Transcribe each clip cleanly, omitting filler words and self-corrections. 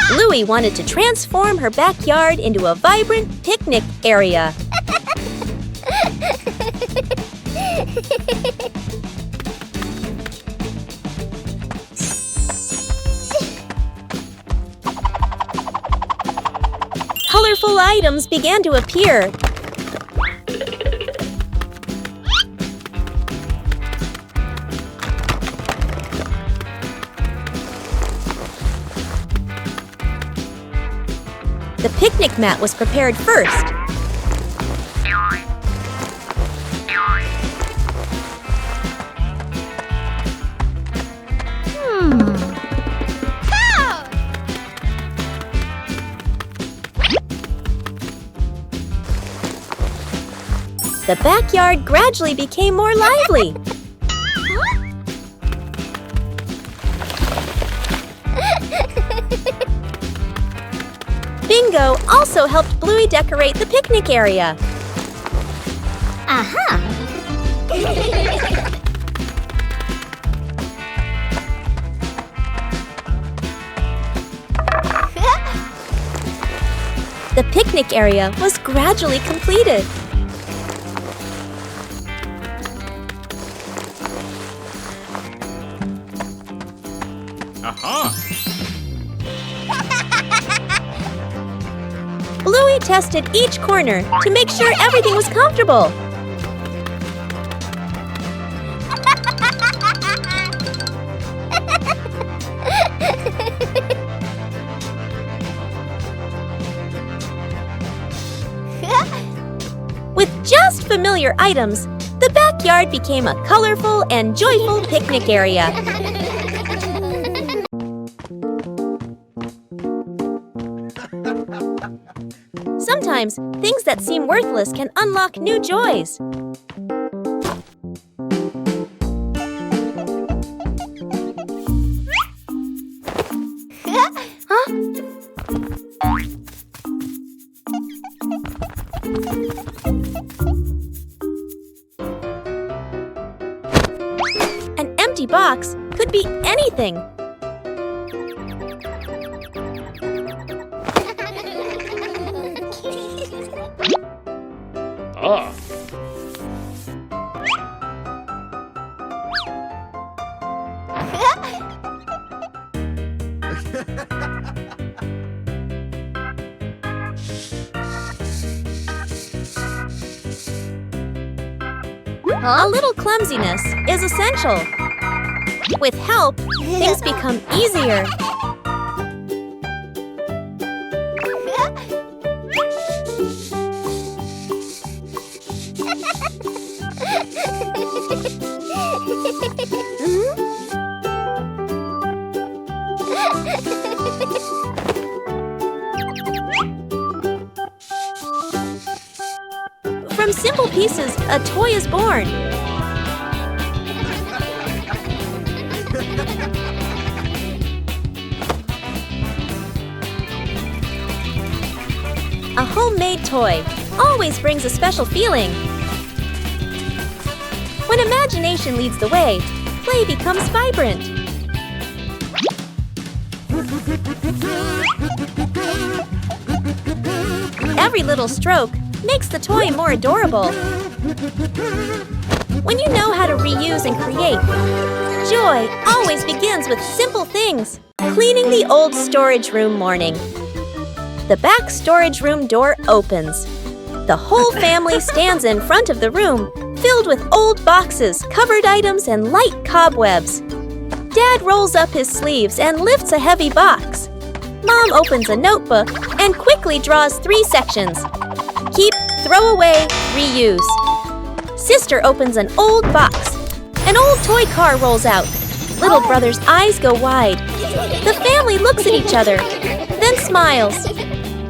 Bluey wanted to transform her backyard into a vibrant picnic area. Colorful items began to appear. The picnic mat was prepared first. The backyard gradually became more lively. Bingo also helped Bluey decorate the picnic area. Aha! The picnic area was gradually completed. Aha! Bluey tested each corner to make sure everything was comfortable. With just familiar items, the backyard became a colorful and joyful picnic area. Sometimes, things that seem worthless can unlock new joys. Huh? An empty box could be anything. Ah. A little clumsiness is essential. With help, things become easier. From simple pieces, a toy is born. A homemade toy always brings a special feeling. When imagination leads the way, play becomes vibrant. Every little stroke makes the toy more adorable. When you know how to reuse and create, joy always begins with simple things. Cleaning the old storage room morning. The back storage room door opens. The whole family stands in front of the room, filled with old boxes, covered items, and light cobwebs. Dad rolls up his sleeves and lifts a heavy box. Mom opens a notebook and quickly draws 3 sections. Keep, throw away, reuse. Sister opens an old box. An old toy car rolls out. Little brother's eyes go wide. The family looks at each other, then smiles.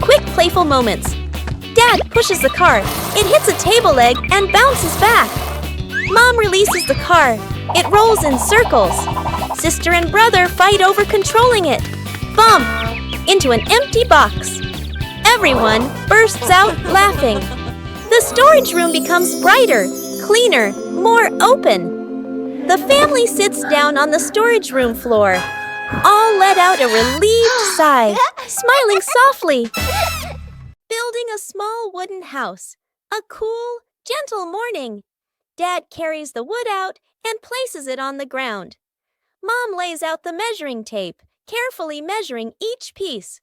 Quick, playful moments. Dad pushes the car. It hits a table leg and bounces back. Mom releases the car. It rolls in circles. Sister and brother fight over controlling it. Bump! Into an empty box. Everyone bursts out laughing. The storage room becomes brighter, cleaner, more open. The family sits down on the storage room floor. All let out a relieved sigh, smiling softly. Building a small wooden house. A cool, gentle morning. Dad carries the wood out and places it on the ground. Mom lays out the measuring tape, carefully measuring each piece.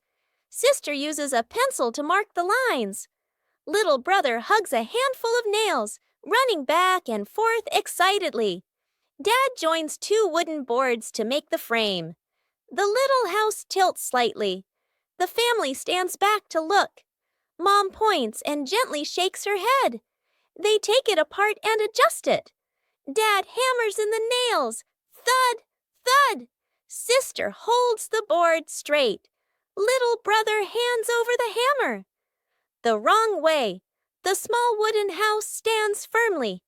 Sister uses a pencil to mark the lines. Little brother hugs a handful of nails, running back and forth excitedly. Dad joins 2 wooden boards to make the frame. The little house tilts slightly. The family stands back to look. Mom points and gently shakes her head. They take it apart and adjust it. Dad hammers in the nails. Thud, thud. Sister holds the board straight. Little brother hands over the hammer. The wrong way. The small wooden house stands firmly.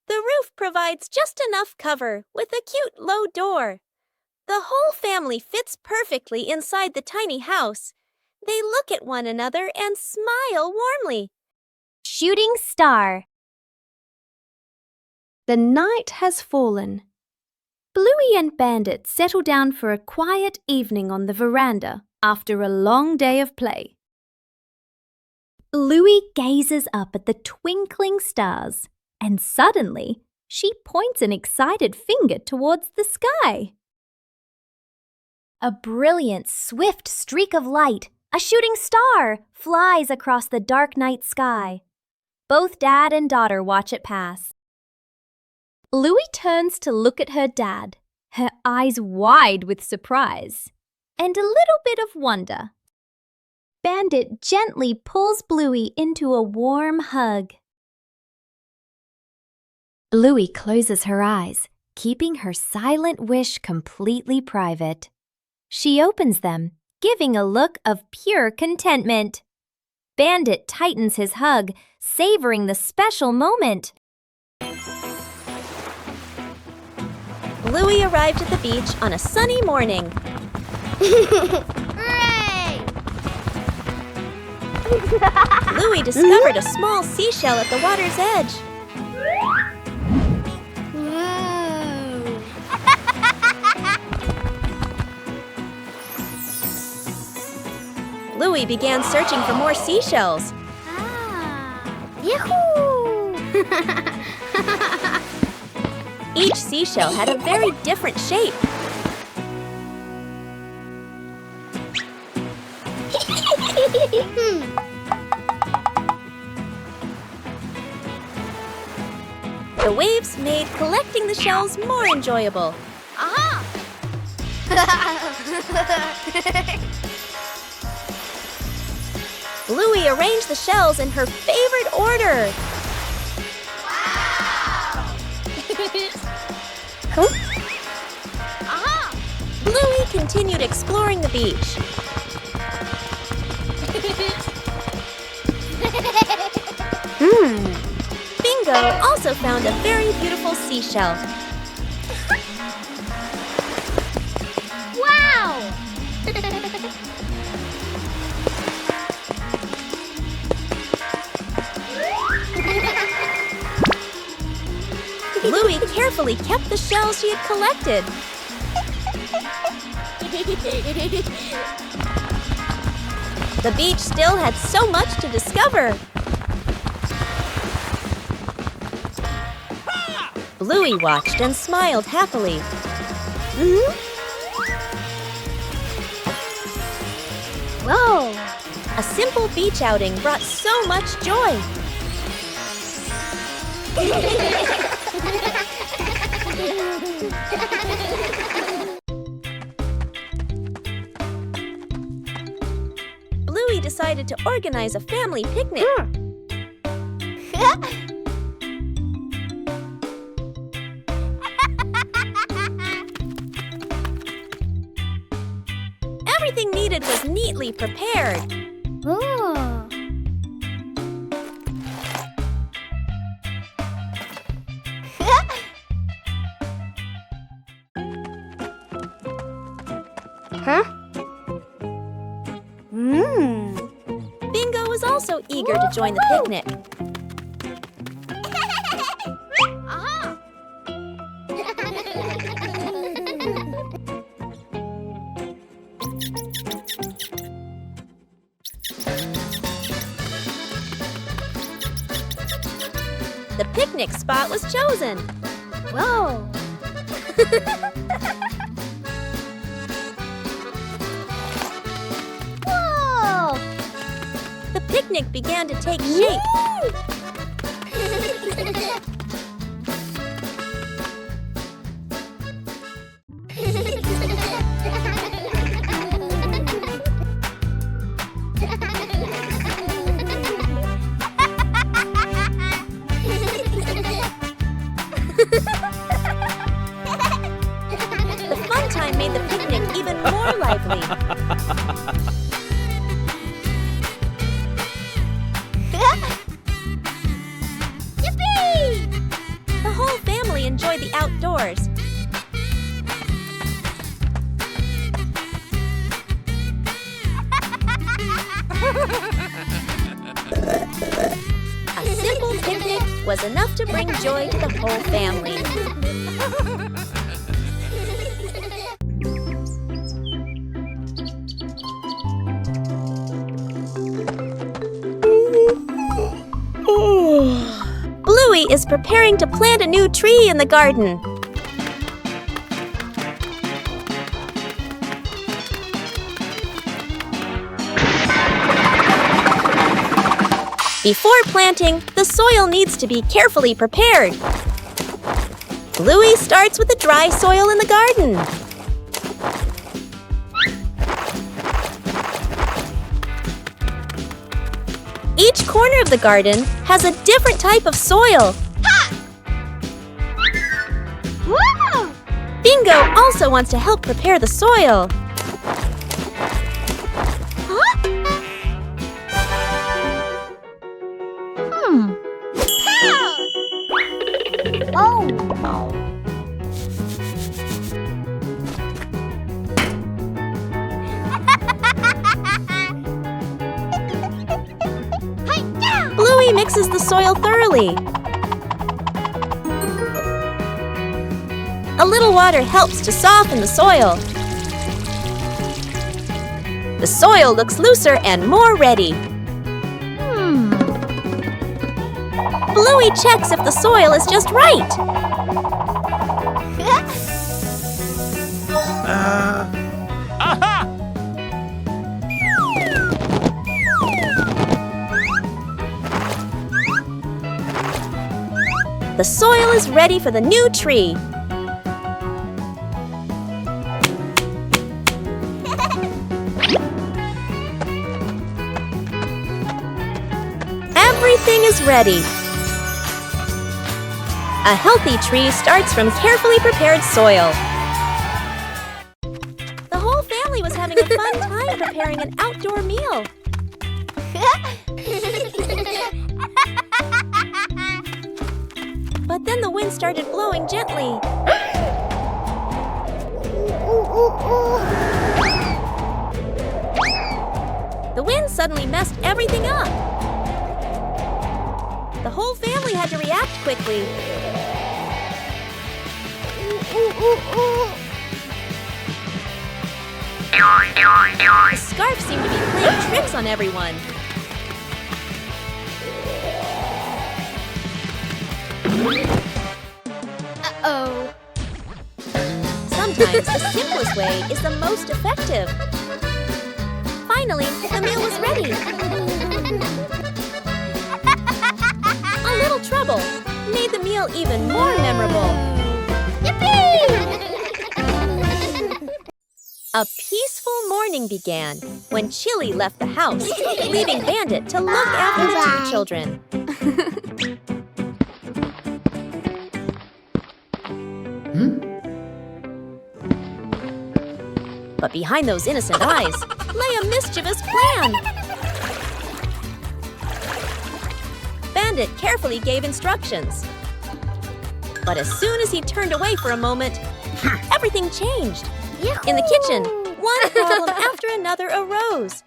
The roof provides just enough cover with a cute low door. The whole family fits perfectly inside the tiny house. They look at one another and smile warmly. Shooting star. The night has fallen. Bluey and Bandit settle down for a quiet evening on the veranda after a long day of play. Bluey gazes up at the twinkling stars, and suddenly she points an excited finger towards the sky. A brilliant, swift streak of light, a shooting star, flies across the dark night sky. Both dad and daughter watch it pass. Bluey turns to look at her dad, her eyes wide with surprise and a little bit of wonder. Bandit gently pulls Bluey into a warm hug. Bluey closes her eyes, keeping her silent wish completely private. She opens them, giving a look of pure contentment. Bandit tightens his hug, savoring the special moment. Bluey arrived at the beach on a sunny morning. Hooray! Bluey discovered a small seashell at the water's edge. Whoa! Bluey began searching for more seashells. Yahoo! Each seashell had a very different shape. The waves made collecting the shells more enjoyable. Aha! Bluey arranged the shells in her favorite order. Aha! Bluey continued exploring the beach. Bingo also found a very beautiful seashell. Wow! Bluey carefully kept the shells she had collected. The beach still had so much to discover. Bluey watched and smiled happily. Whoa! A simple beach outing brought so much joy. Bluey decided to organize a family picnic. Everything needed was neatly prepared. Oh. Huh? Bingo was also eager to join the picnic. Aha! The picnic spot was chosen. Whoa! Whoa! The picnic began to take shape. The fun time made the picnic even more lively. Yippee! The whole family enjoyed the outdoors. A simple picnic was enough to bring joy to the whole family. Bluey is preparing to plant a new tree in the garden. Before planting, the soil needs to be carefully prepared. Bluey starts with the dry soil in the garden. Each corner of the garden has a different type of soil. Whoa! Bingo also wants to help prepare the soil. Oh! Bluey mixes the soil thoroughly. A little water helps to soften the soil. The soil looks looser and more ready. Bluey checks if the soil is just right. The soil is ready for the new tree. Everything is ready. A healthy tree starts from carefully prepared soil. The whole family was having a fun time preparing an outdoor meal. But then the wind started blowing gently. The wind suddenly messed everything up. The whole family had to react quickly. The scarf seemed to be playing tricks on everyone. Uh-oh. Sometimes the simplest way is the most effective. Finally, the meal was ready. A little trouble made the meal even more memorable. Yippee! A peaceful morning began when Chili left the house, leaving Bandit to look after the two children. But behind those innocent eyes lay a mischievous plan. Bandit carefully gave instructions. But as soon as he turned away for a moment, everything changed. In the kitchen, one problem after another arose.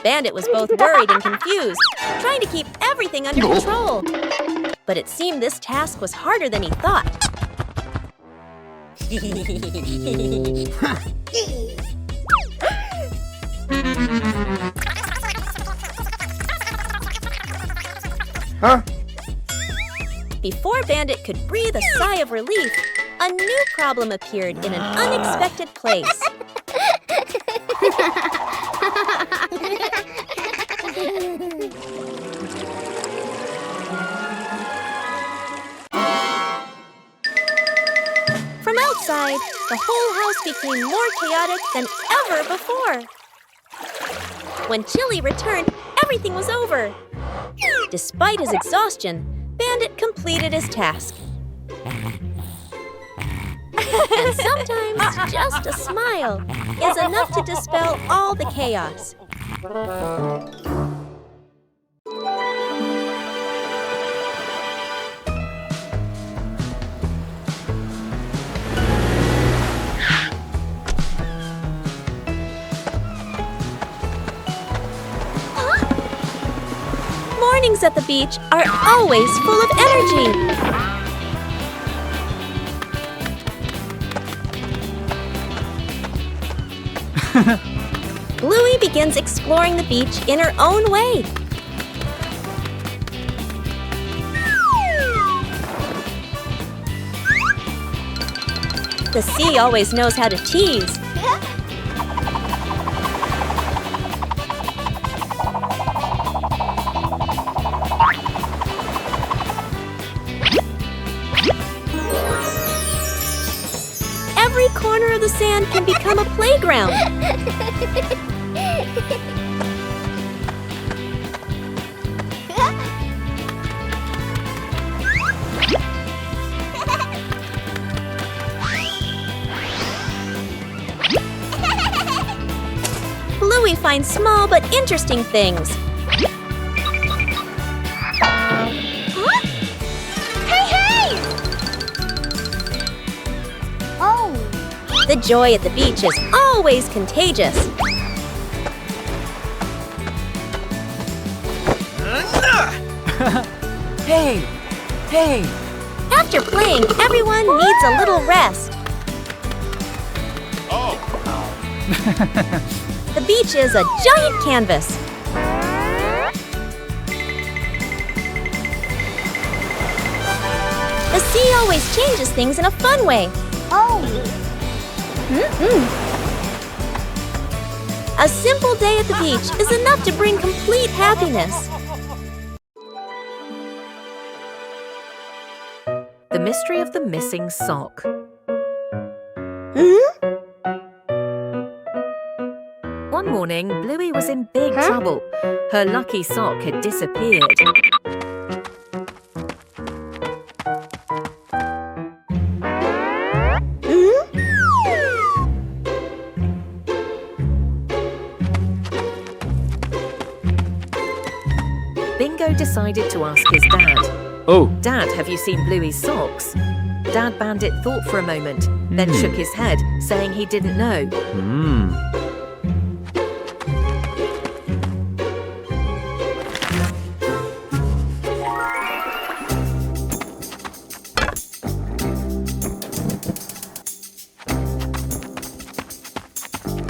Bandit was both worried and confused, trying to keep everything under control. But it seemed this task was harder than he thought. Huh? Before Bandit could breathe a sigh of relief, a new problem appeared in an unexpected place. From outside, the whole house became more chaotic than ever before. When Chili returned, everything was over. Despite his exhaustion, Bandit completed his task. And sometimes just a smile is enough to dispel all the chaos. Mornings at the beach are always full of energy. Bluey begins exploring the beach in her own way. The sea always knows how to tease. Every corner of the sand can become a playground. Bluey finds small but interesting things. Huh? Hey! Oh! The joy at the beach is always contagious. Hey! After playing, everyone needs a little rest. The beach is a giant canvas. The sea always changes things in a fun way. Oh! A simple day at the beach is enough to bring complete happiness. The mystery of the missing sock. One morning, Bluey was in big trouble. Her lucky sock had disappeared. Bingo decided to ask his dad. Oh, Dad, have you seen Bluey's socks? Dad Bandit thought for a moment, then shook his head, saying he didn't know.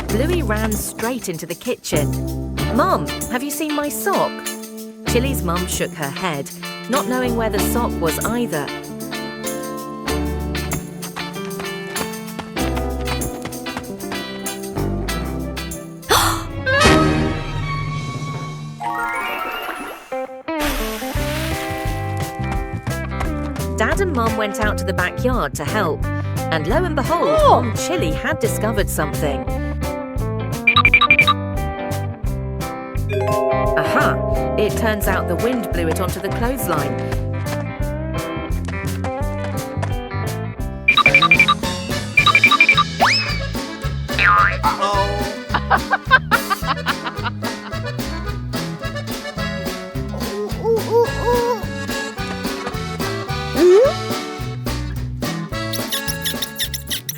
Bluey ran straight into the kitchen. Mum, have you seen my sock? Chili's mum shook her head, not knowing where the sock was either. Dad and Mum went out to the backyard to help, and lo and behold, Mum Chili had discovered something. Aha! It turns out the wind blew it onto the clothesline.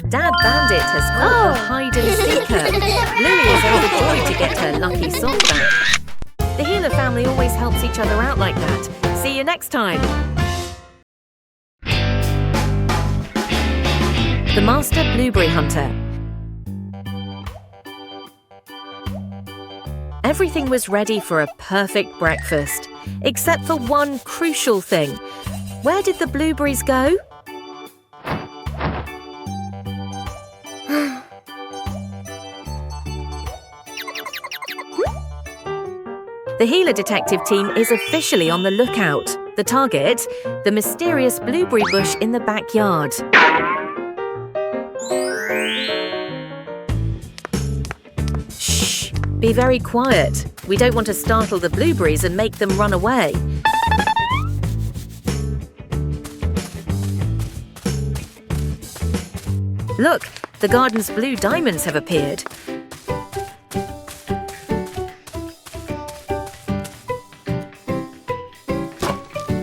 Dad Bandit has caught the hide-and-seeker. Bluey is overjoyed to get her lucky sock back. The Healer family always helps each other out like that. See you next time. The Master Blueberry Hunter. Everything was ready for a perfect breakfast, except for one crucial thing. Where did the blueberries go? The Healer Detective team is officially on the lookout. The target, the mysterious blueberry bush in the backyard. Shh! Be very quiet. We don't want to startle the blueberries and make them run away. Look, the garden's blue diamonds have appeared.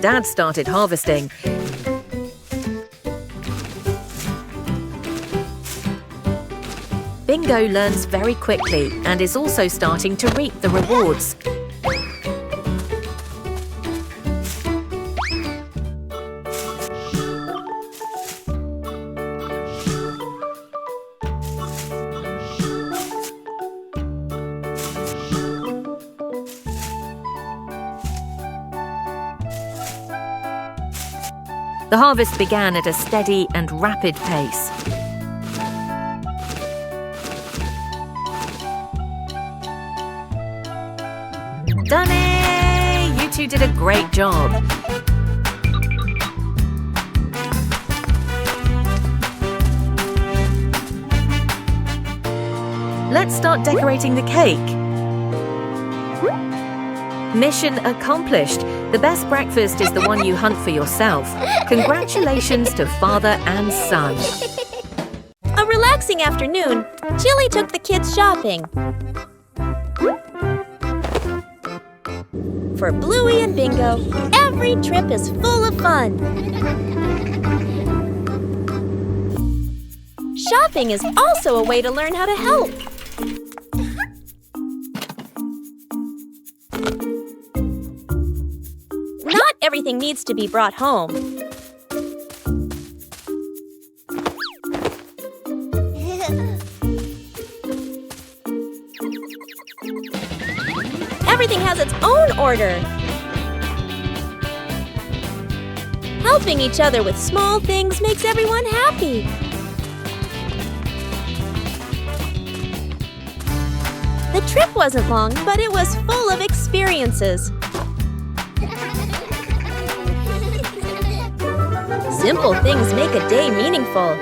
Dad started harvesting. Bingo learns very quickly and is also starting to reap the rewards. The harvest began at a steady and rapid pace. Done it! You two did a great job. Let's start decorating the cake. Mission accomplished. The best breakfast is the one you hunt for yourself. Congratulations to father and son. A relaxing afternoon, Chili took the kids shopping. For Bluey and Bingo, every trip is full of fun. Shopping is also a way to learn how to help. Not everything needs to be brought home. Everything has its own order. Helping each other with small things makes everyone happy. The trip wasn't long, but it was full of experiences. Simple things make a day meaningful.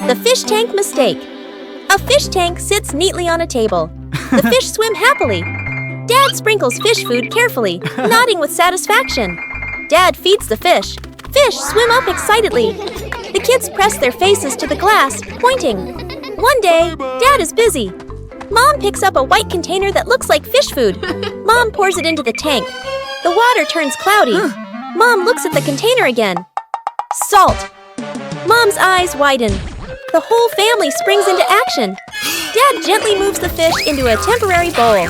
The fish tank mistake. A fish tank sits neatly on a table. The fish swim happily. Dad sprinkles fish food carefully, nodding with satisfaction. Dad feeds the fish. Fish swim up excitedly. The kids press their faces to the glass, pointing. One day, Dad is busy. Mom picks up a white container that looks like fish food. Mom pours it into the tank. The water turns cloudy. Mom looks at the container again. Salt. Mom's eyes widen. The whole family springs into action. Dad gently moves the fish into a temporary bowl.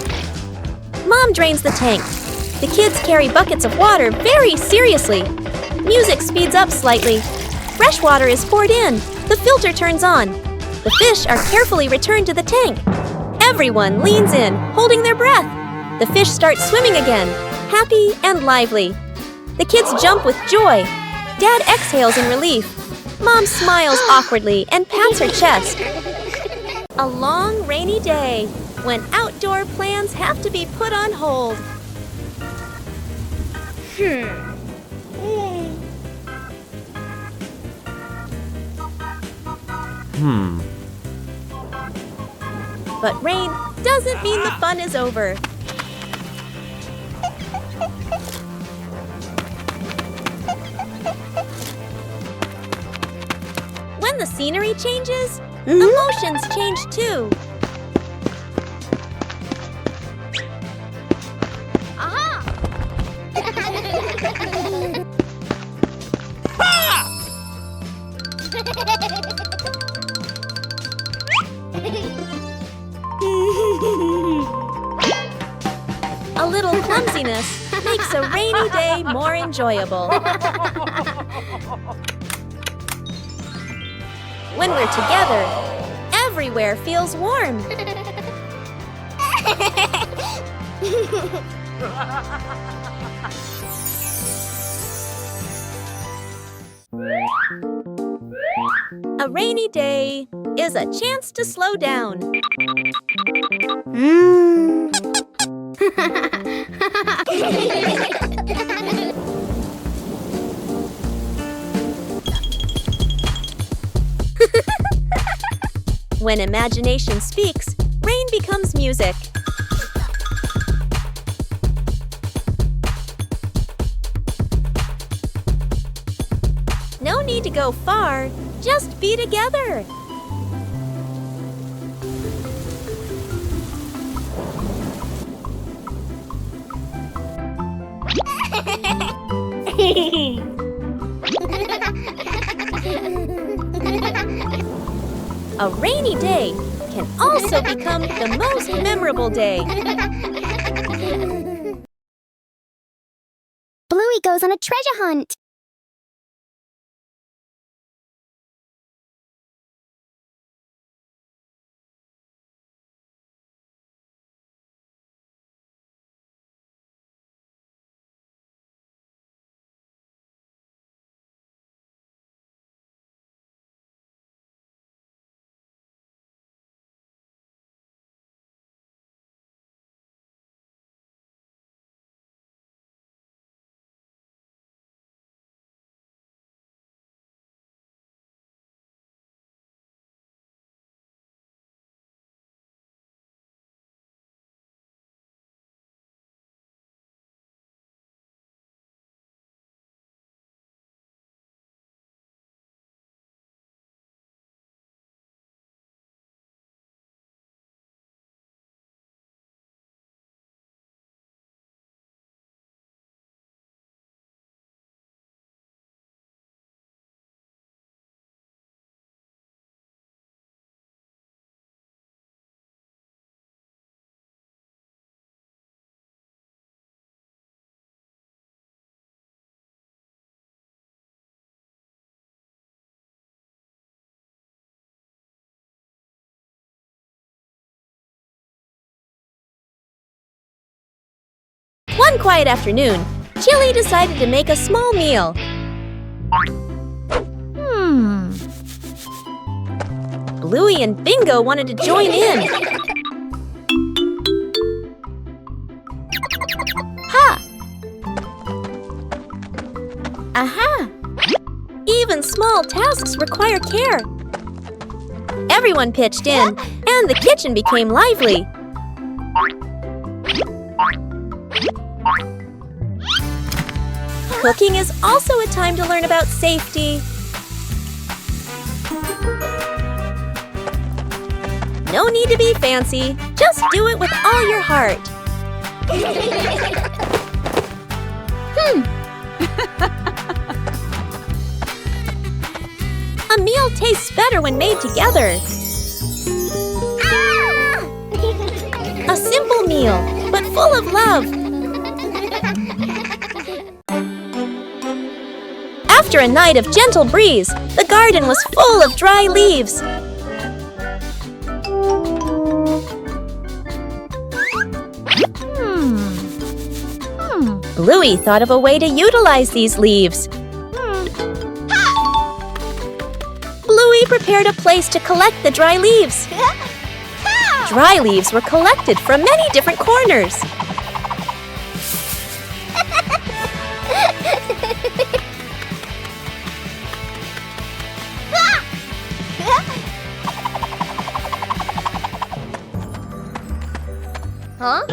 Mom drains the tank. The kids carry buckets of water very seriously. Music speeds up slightly. Fresh water is poured in. The filter turns on. The fish are carefully returned to the tank. Everyone leans in, holding their breath. The fish start swimming again, happy and lively. The kids jump with joy. Dad exhales in relief. Mom smiles awkwardly and pats her chest. A long, rainy day, when outdoor plans have to be put on hold. But rain doesn't mean the fun is over. When the scenery changes, emotions change too. A little clumsiness makes a rainy day more enjoyable. When we're together, everywhere feels warm. A rainy day is a chance to slow down. When imagination speaks, rain becomes music. No need to go far, just be together. A rainy day can also become the most memorable day. Bluey goes on a treasure hunt. One quiet afternoon, Chili decided to make a small meal. Bluey and Bingo wanted to join in. Ha! Aha! Even small tasks require care. Everyone pitched in, and the kitchen became lively. Cooking is also a time to learn about safety. No need to be fancy, just do it with all your heart. A meal tastes better when made together. A simple meal, but full of love. After a night of gentle breeze, the garden was full of dry leaves. Bluey thought of a way to utilize these leaves. Bluey prepared a place to collect the dry leaves. Dry leaves were collected from many different corners. Huh?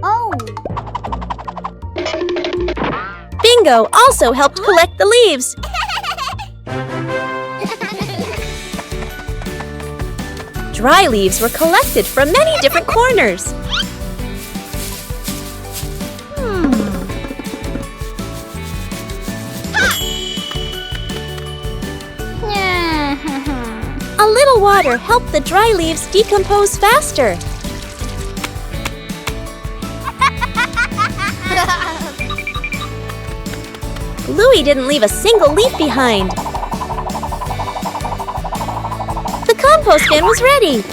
Oh. Bingo also helped collect the leaves. Dry leaves were collected from many different corners. A little water helped the dry leaves decompose faster. Bluey didn't leave a single leaf behind. The compost bin was ready.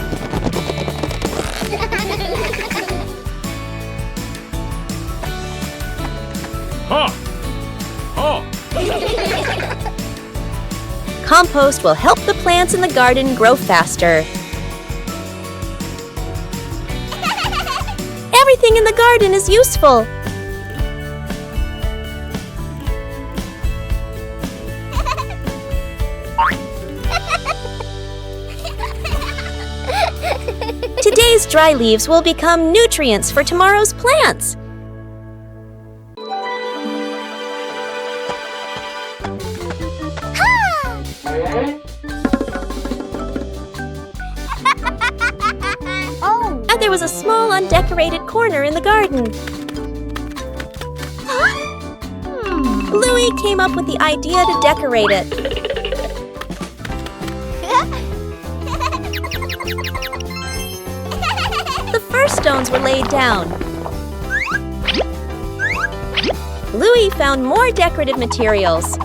compost will help the plants in the garden grow faster. Everything in the garden is useful. Today's dry leaves will become nutrients for tomorrow's plants. Oh. And there was a small undecorated corner in the garden. Bluey came up with the idea to decorate it. The first stones were laid down. Bluey found more decorative materials.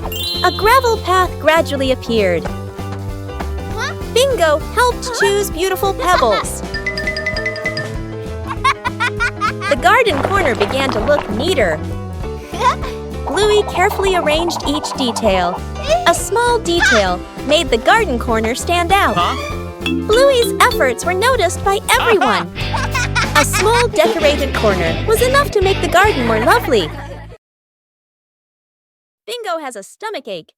A gravel path gradually appeared. Bingo helped choose beautiful pebbles. The garden corner began to look neater. Bluey carefully arranged each detail. A small detail made the garden corner stand out. Bluey's efforts were noticed by everyone. A small decorated corner was enough to make the garden more lovely. Bingo has a stomachache.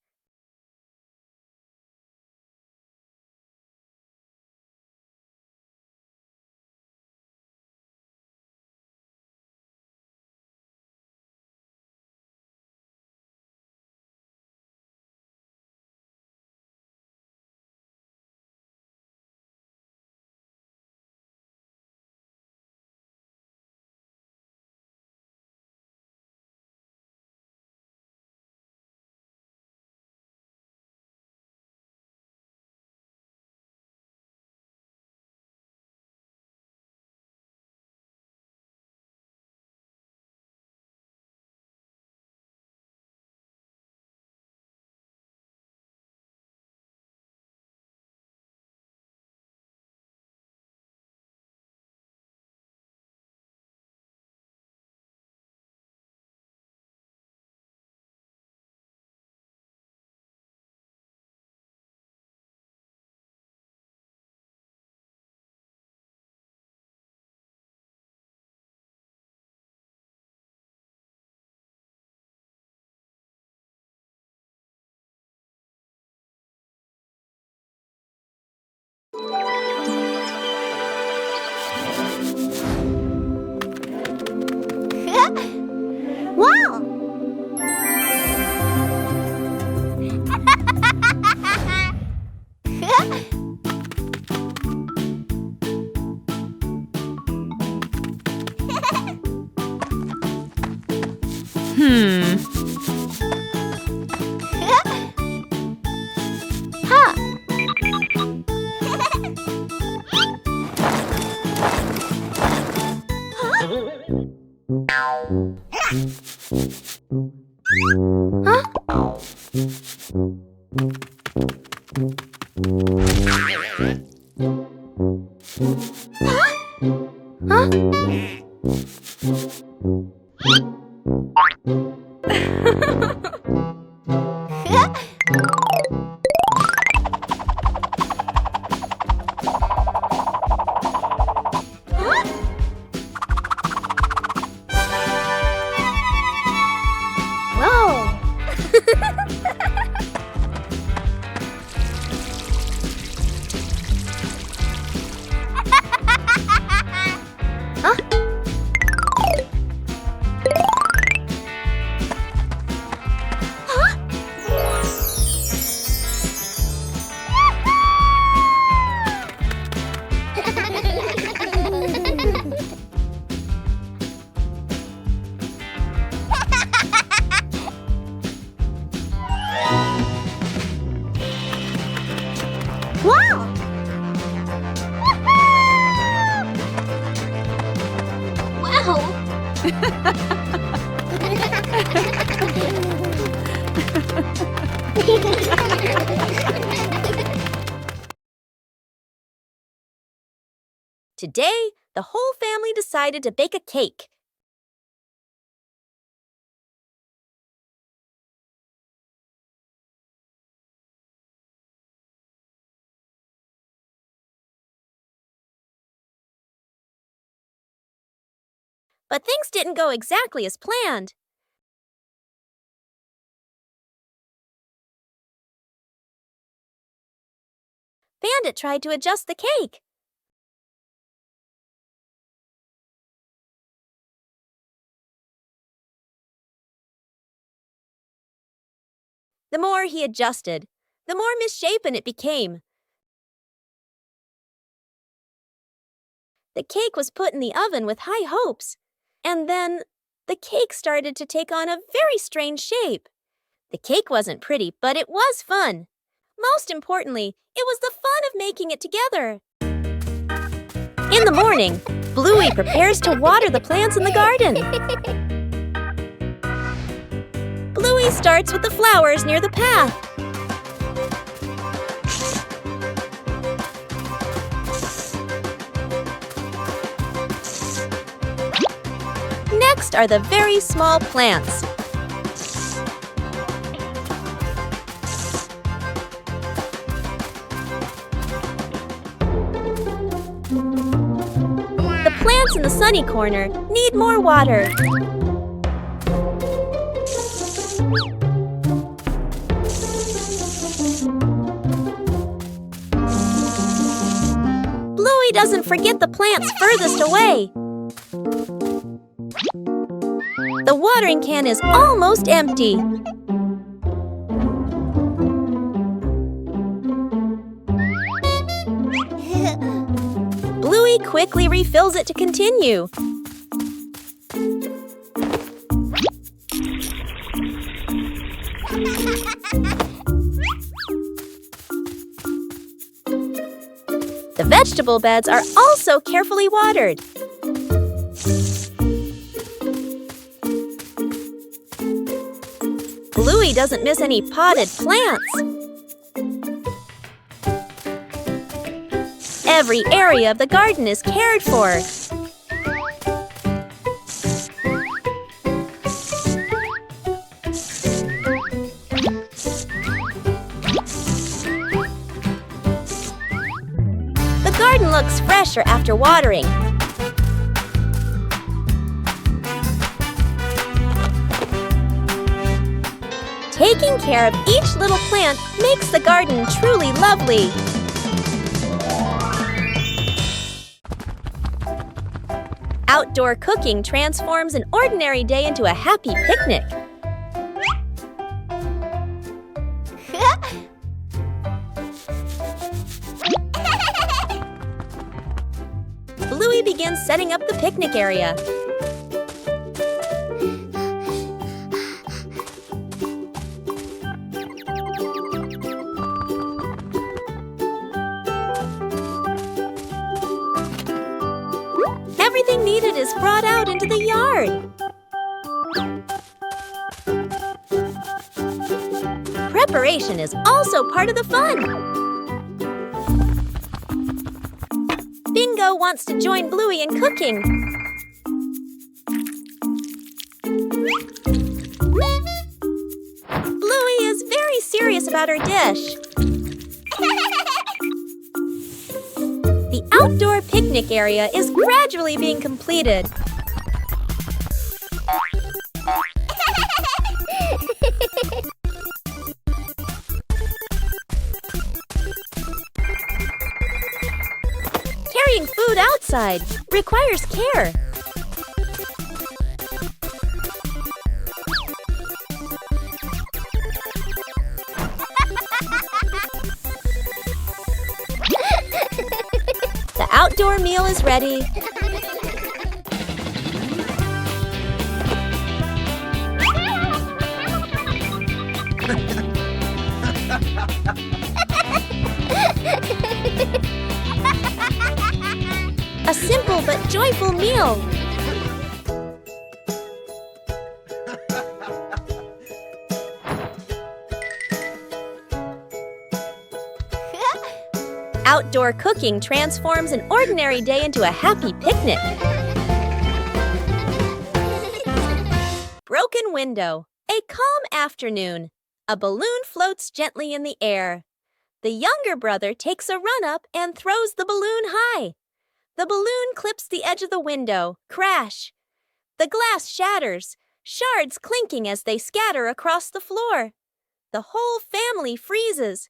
Wow. Today, the whole family decided to bake a cake. But things didn't go exactly as planned. Bandit tried to adjust the cake. The more he adjusted, the more misshapen it became. The cake was put in the oven with high hopes, and then the cake started to take on a very strange shape. The cake wasn't pretty, but it was fun. Most importantly, it was the fun of making it together. In the morning, Bluey prepares to water the plants in the garden. Bluey starts with the flowers near the path. Next are the very small plants. The plants in the sunny corner need more water. Bluey doesn't forget the plants furthest away. The watering can is almost empty. Bluey quickly refills it to continue. The vegetable beds are also carefully watered. Bluey doesn't miss any potted plants. Every area of the garden is cared for. The garden looks fresher after watering. Taking care of each little plant makes the garden truly lovely. Outdoor cooking transforms an ordinary day into a happy picnic. Bluey begins setting up the picnic area. Everything needed is brought out into the yard. Preparation is also part of the fun. Bingo wants to join Bluey in cooking. Bluey is very serious about her dish. The outdoor picnic area is gradually being completed. Carrying food outside requires care. The outdoor meal is ready. A simple but joyful meal. Outdoor cooking transforms an ordinary day into a happy picnic. Broken window. A calm afternoon. A balloon floats gently in the air. The younger brother takes a run up and throws the balloon high. The balloon clips the edge of the window. Crash! The glass shatters, shards clinking as they scatter across the floor. The whole family freezes.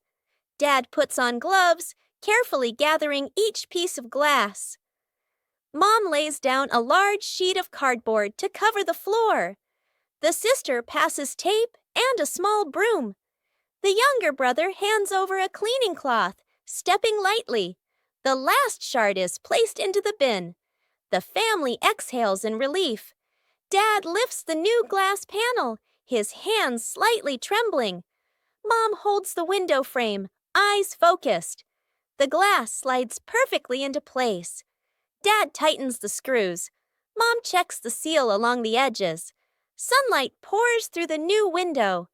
Dad puts on gloves, carefully gathering each piece of glass. Mom lays down a large sheet of cardboard to cover the floor. The sister passes tape and a small broom. The younger brother hands over a cleaning cloth, stepping lightly. The last shard is placed into the bin. The family exhales in relief. Dad lifts the new glass panel, his hands slightly trembling. Mom holds the window frame, eyes focused. The glass slides perfectly into place. Dad tightens the screws. Mom checks the seal along the edges. Sunlight pours through the new window.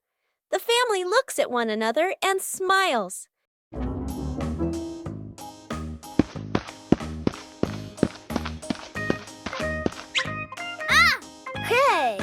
The family looks at one another and smiles. Hey!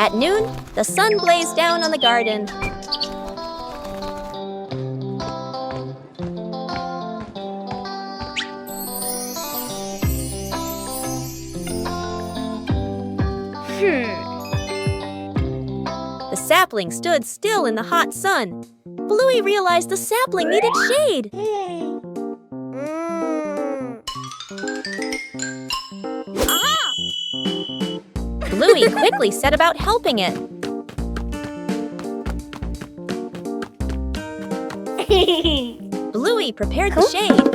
At noon, the sun blazed down on the garden. The sapling stood still in the hot sun. Bluey realized the sapling needed shade. Bluey quickly set about helping it. Bluey prepared the shade.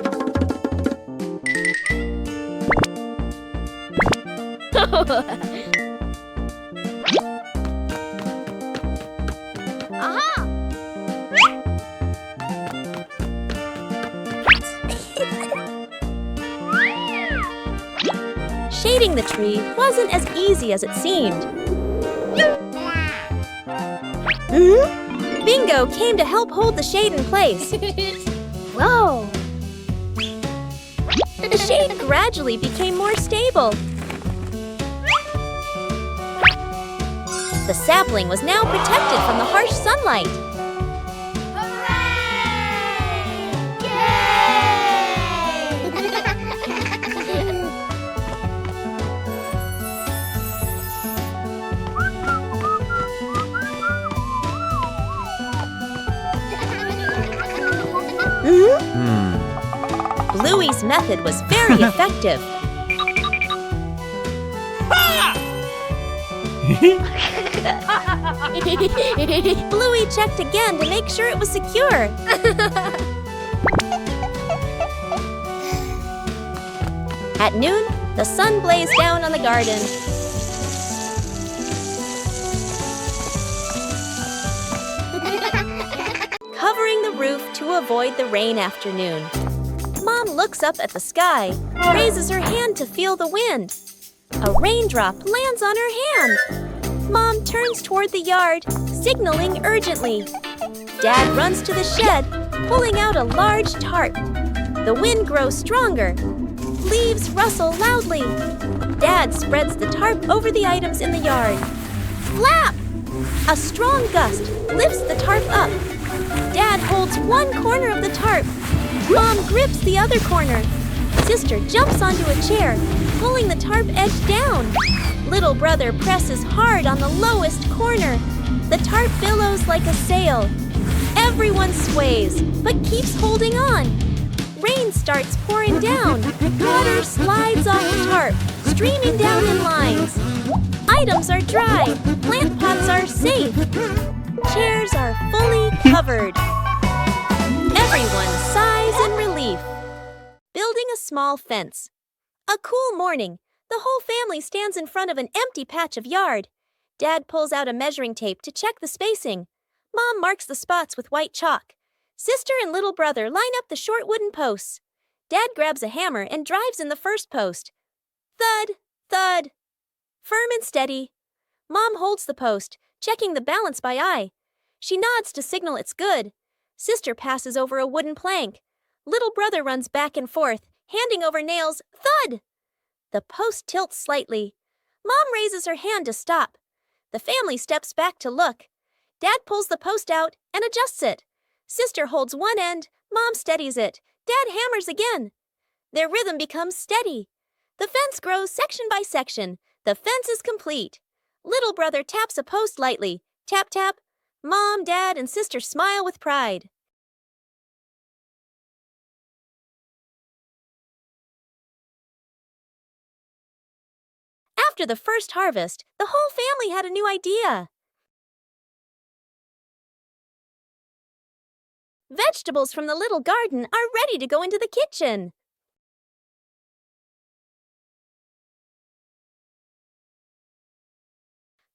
Shading the tree wasn't as easy as it seemed. Bingo came to help hold the shade in place. Whoa! The shade gradually became more stable. The sapling was now protected from the harsh sunlight. Bluey's method was very effective. Bluey checked again to make sure it was secure. At noon, the sun blazed down on the garden. Covering the roof to avoid the rain afternoon. Mom looks up at the sky, raises her hand to feel the wind. A raindrop lands on her hand. Mom turns toward the yard, signaling urgently. Dad runs to the shed, pulling out a large tarp. The wind grows stronger. Leaves rustle loudly. Dad spreads the tarp over the items in the yard. Flap! A strong gust lifts the tarp up. Dad holds one corner of the tarp. Mom grips the other corner. Sister jumps onto a chair, pulling the tarp edge down. Little brother presses hard on the lowest corner. The tarp billows like a sail. Everyone sways, but keeps holding on. Rain starts pouring down. Water slides off the tarp, streaming down in lines. Items are dry. Plant pots are safe. Chairs are fully covered. Everyone sighs in relief. Building a small fence. A cool morning. The whole family stands in front of an empty patch of yard. Dad pulls out a measuring tape to check the spacing. Mom marks the spots with white chalk. Sister and little brother line up the short wooden posts. Dad grabs a hammer and drives in the first post. Thud, thud. Firm and steady. Mom holds the post, checking the balance by eye. She nods to signal it's good. Sister passes over a wooden plank. Little brother runs back and forth, handing over nails. Thud! The post tilts slightly. Mom raises her hand to stop. The family steps back to look. Dad pulls the post out and adjusts it. Sister holds one end. Mom steadies it. Dad hammers again. Their rhythm becomes steady. The fence grows section by section. The fence is complete. Little brother taps a post lightly. Tap, tap. Mom, Dad, and Sister smile with pride. After the first harvest, the whole family had a new idea. Vegetables from the little garden are ready to go into the kitchen.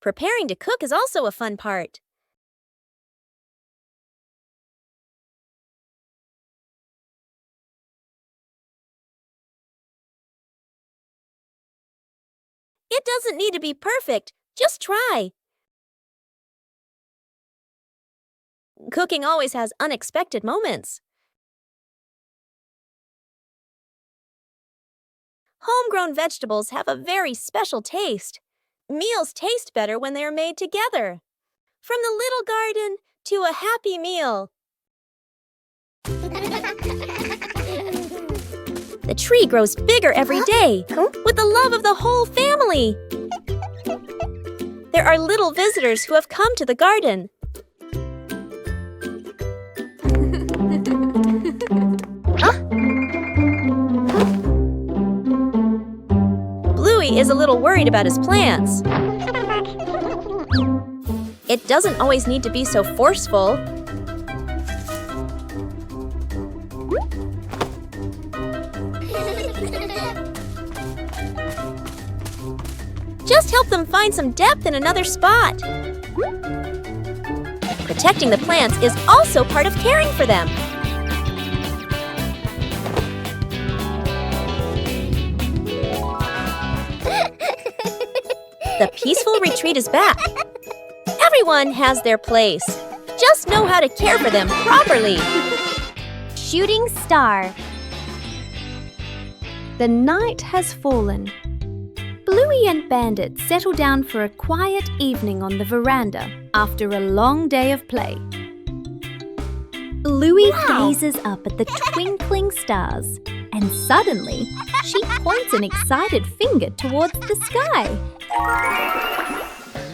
Preparing to cook is also a fun part. It doesn't need to be perfect. Just try. Cooking always has unexpected moments. Homegrown vegetables have a very special taste. Meals taste better when they are made together. From the little garden to a happy meal. The tree grows bigger every day with the love of the whole family. There are little visitors who have come to the garden. Bluey is a little worried about his plants. It doesn't always need to be so forceful. Just help them find some depth in another spot. Protecting the plants is also part of caring for them. The peaceful retreat is back. Everyone has their place. Just know how to care for them properly. Shooting star. The night has fallen. Bluey and Bandit settle down for a quiet evening on the veranda after a long day of play. Bluey gazes up at the twinkling stars, and suddenly she points an excited finger towards the sky.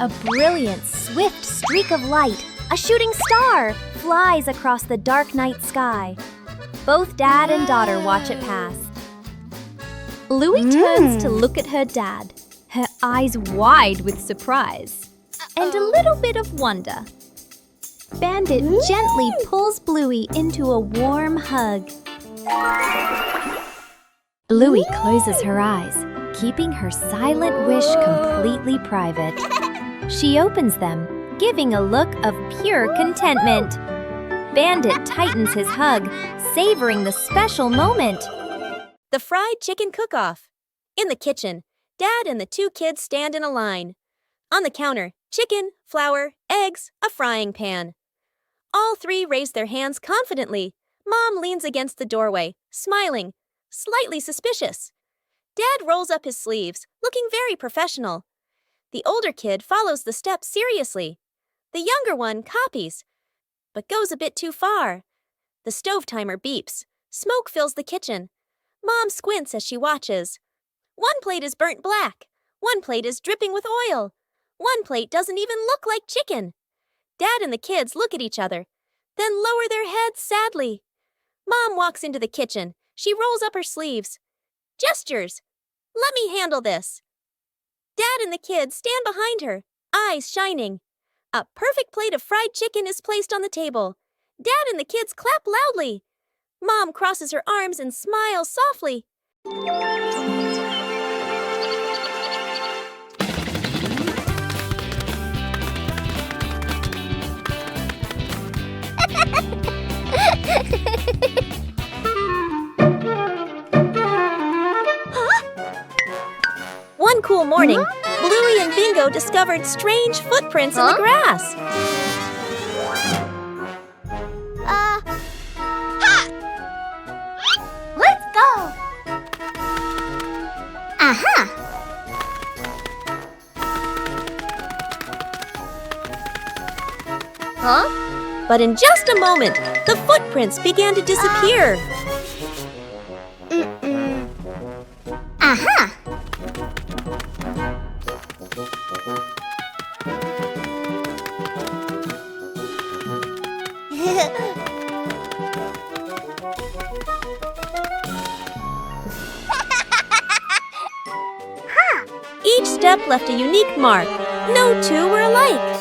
A brilliant, swift streak of light, a shooting star, flies across the dark night sky. Both dad and daughter watch it pass. Bluey turns to look at her dad, her eyes wide with surprise and a little bit of wonder. Bandit gently pulls Bluey into a warm hug. Bluey closes her eyes, keeping her silent wish completely private. She opens them, giving a look of pure contentment. Bandit tightens his hug, savoring the special moment. The fried chicken cook-off. In the kitchen, Dad and the two kids stand in a line. On the counter, chicken, flour, eggs, a frying pan. All three raise their hands confidently. Mom leans against the doorway, smiling, slightly suspicious. Dad rolls up his sleeves, looking very professional. The older kid follows the steps seriously. The younger one copies, but goes a bit too far. The stove timer beeps. Smoke fills the kitchen. Mom squints as she watches. One plate is burnt black. One plate is dripping with oil. One plate doesn't even look like chicken. Dad and the kids look at each other, then lower their heads sadly. Mom walks into the kitchen. She rolls up her sleeves. Gestures. Let me handle this. Dad and the kids stand behind her, eyes shining. A perfect plate of fried chicken is placed on the table. Dad and the kids clap loudly. Mom crosses her arms and smiles softly. One cool morning, Bluey and Bingo discovered strange footprints in the grass. Let's go. Aha. But in just a moment, the footprints began to disappear. Aha. Each step left a unique mark. No two were alike.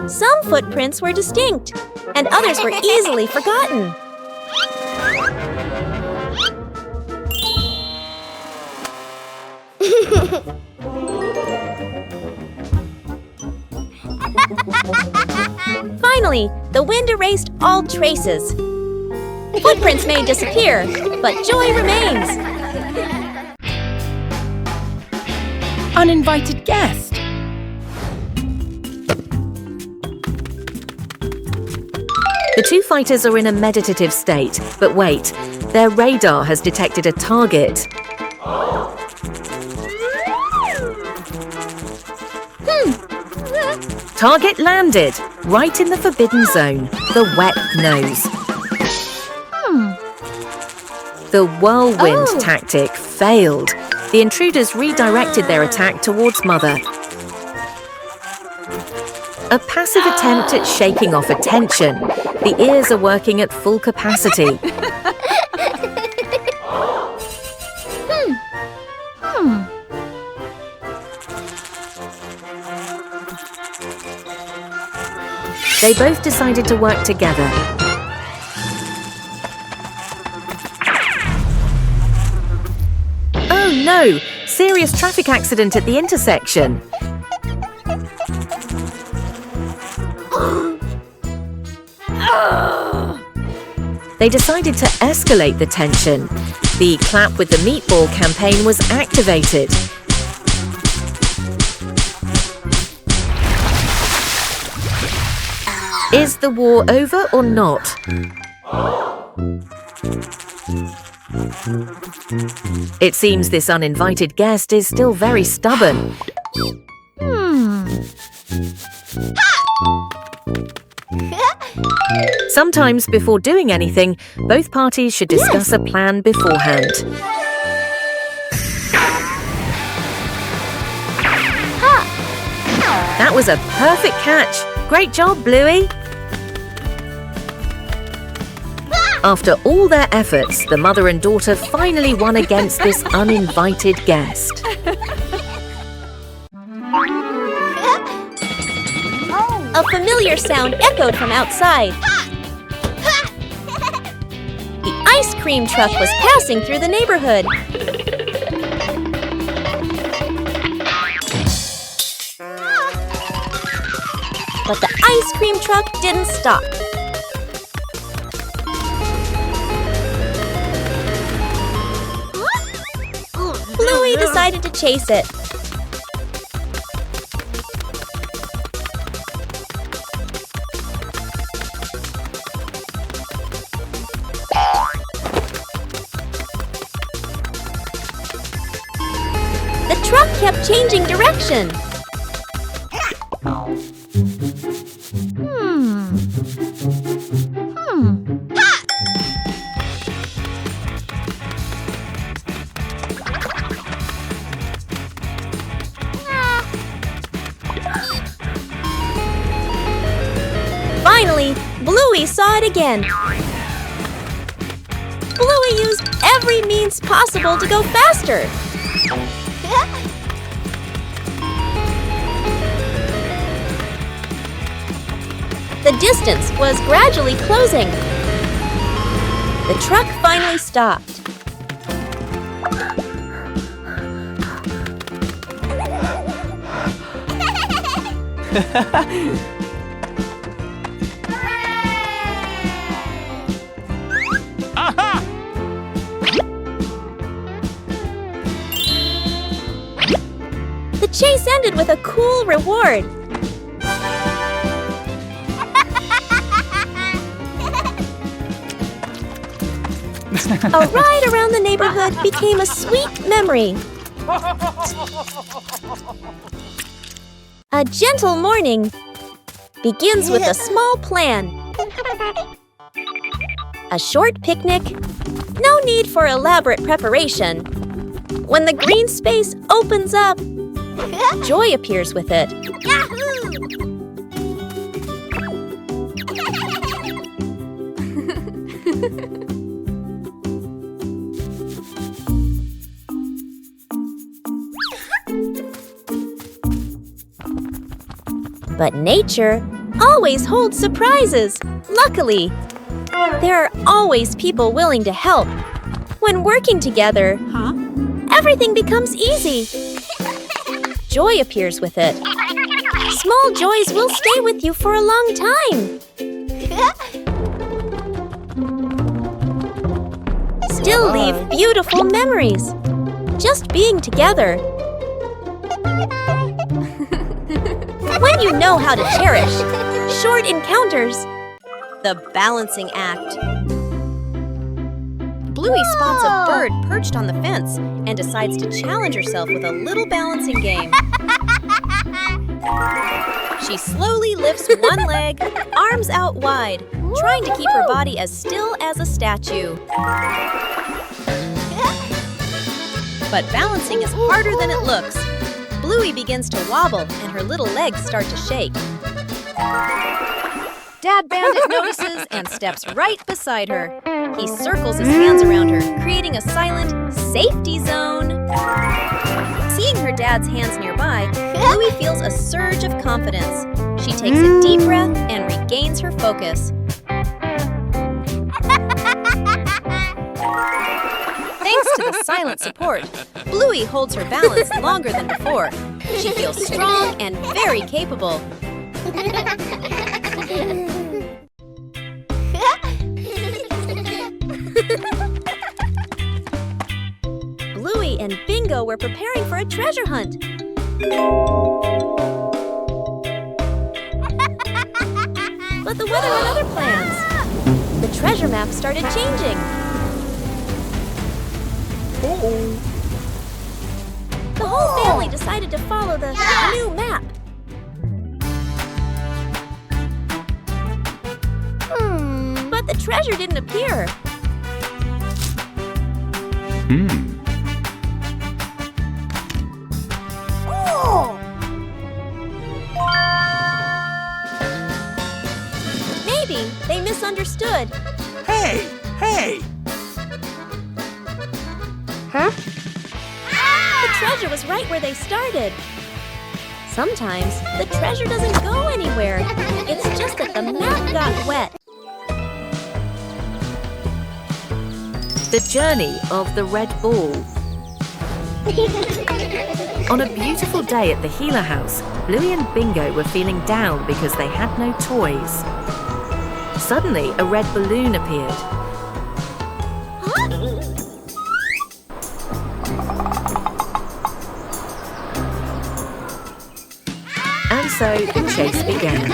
Some footprints were distinct, and others were easily forgotten. Finally, the wind erased all traces. Footprints may disappear, but joy remains. Uninvited guest. The two fighters are in a meditative state, but wait, their radar has detected a target. Target landed, right in the forbidden zone, the wet nose. The whirlwind tactic failed. The intruders redirected their attack towards Mother. A passive attempt at shaking off attention. The ears are working at full capacity. They both decided to work together. Oh no! Serious traffic accident at the intersection. They decided to escalate the tension. The Clap with the Meatball campaign was activated. Is the war over or not? It seems this uninvited guest is still very stubborn. Sometimes before doing anything, both parties should discuss a plan beforehand. That was a perfect catch. Great job, Bluey. After all their efforts, the mother and daughter finally won against this uninvited guest. A familiar sound echoed from outside. The ice cream truck was passing through the neighborhood. But the ice cream truck didn't stop. Bluey decided to chase it. The truck kept changing direction. Finally, Bluey saw it again. Bluey used every means possible to go faster. The distance was gradually closing. The truck finally stopped. The chase ended with a cool reward. A ride around the neighborhood became a sweet memory. A gentle morning begins with a small plan. A short picnic, no need for elaborate preparation. When the green space opens up, joy appears with it. But nature always holds surprises. Luckily, there are always people willing to help. When working together, everything becomes easy. Joy appears with it. Small joys will stay with you for a long time. Still leave beautiful memories. Just being together. When you know how to cherish short encounters. The balancing act. Bluey spots a bird perched on the fence and decides to challenge herself with a little balancing game. She slowly lifts one leg, arms out wide, trying to keep her body as still as a statue. But balancing is harder than it looks. Bluey begins to wobble and her little legs start to shake. Dad Bandit notices and steps right beside her. He circles his hands around her, creating a silent safety zone. Seeing her dad's hands nearby, Bluey feels a surge of confidence. She takes a deep breath and regains her focus. Thanks to the silent support, Bluey holds her balance longer than before. She feels strong and very capable. Bluey and Bingo were preparing for a treasure hunt. But the weather had other plans. The treasure map started changing. The whole family decided to follow the new map. But the treasure didn't appear. Maybe they misunderstood. Hey, Hey! Huh? The treasure was right where they started. Sometimes the treasure doesn't go anywhere. It's just that the map got wet. The journey of the red ball. On a beautiful day at the Healer house, Bluey and Bingo were feeling down because they had no toys. Suddenly, a red balloon appeared. And so the chase began.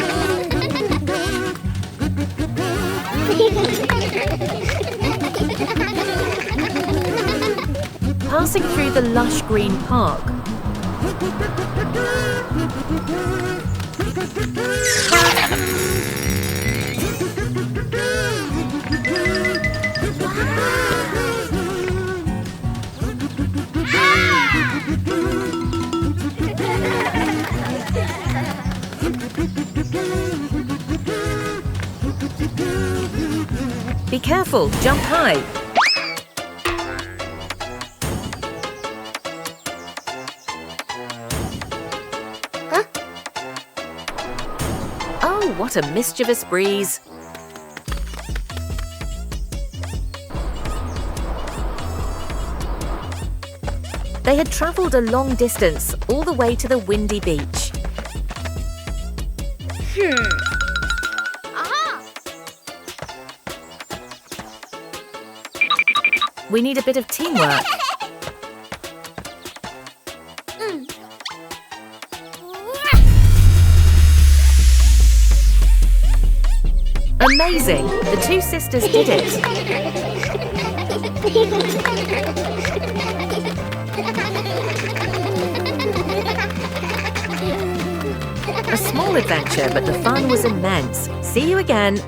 Passing through the lush green park. Be careful, jump high. Oh, what a mischievous breeze. They had travelled a long distance, all the way to the windy beach. We need a bit of teamwork. Amazing! The two sisters did it. A small adventure, but the fun was immense. See you again.